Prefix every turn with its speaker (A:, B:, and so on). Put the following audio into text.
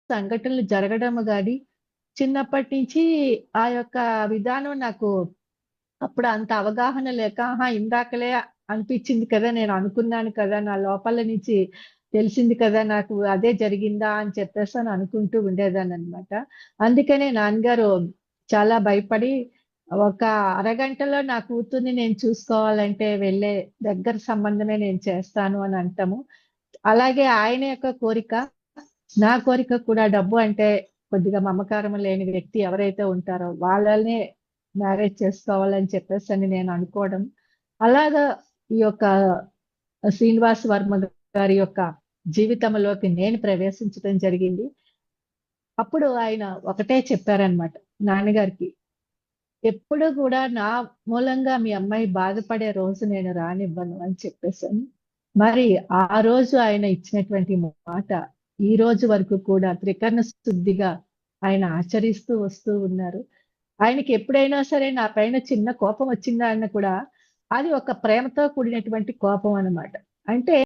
A: సంఘటనలు జరగడం గాని, చిన్నప్పటి నుంచి ఆ యొక్క విధానం నాకు అప్పుడు అంత అవగాహన లేక, ఆహా! ఇందాకలే అనిపిచ్చింది కదా! నేను అనుకున్నాను కదా! నా లోపల నుంచి తెలిసింది కదా! నాకు అదే జరిగిందా అని చెప్పేసని అనుకుంటూ ఉండేదాన్ననమాట. అందుకనే నాన్నగారు చాలా భయపడి, ఒక అరగంటలో నా కూతుర్ని నేను చూసుకోవాలంటే వెళ్ళే దగ్గర సంబంధమే నేను చేస్తాను అని అంటము. అలాగే ఆయన యొక్క కోరిక, నా కోరిక కూడా డబ్బు అంటే కొద్దిగా మమకారం లేని వ్యక్తి ఎవరైతే ఉంటారో వాళ్ళనే మ్యారేజ్ చేసుకోవాలని చెప్పేసని నేను అనుకోవడం. అలాగా ఈ యొక్క శ్రీనివాస్ వర్మ గారి యొక్క జీవితంలోకి నేను ప్రవేశించడం జరిగింది. అప్పుడు ఆయన ఒకటే చెప్పారనమాట నాన్నగారికి. ఎప్పుడు కూడా నా మూలంగా మీ అమ్మాయి బాధపడే రోజు నేను రానివ్వను అని చెప్పేసని. మరి ఆ రోజు ఆయన ఇచ్చినటువంటి మాట ఈ రోజు వరకు కూడా త్రికరణ శుద్ధిగా ఆయన ఆచరిస్తూ వస్తూ ఉన్నారు. ఆయనకి ఎప్పుడైనా సరే నా పైన చిన్న కోపం వచ్చిందా అన్న కూడా అది ఒక ప్రేమతో కూడినటువంటి కోపం అన్నమాట. అంటే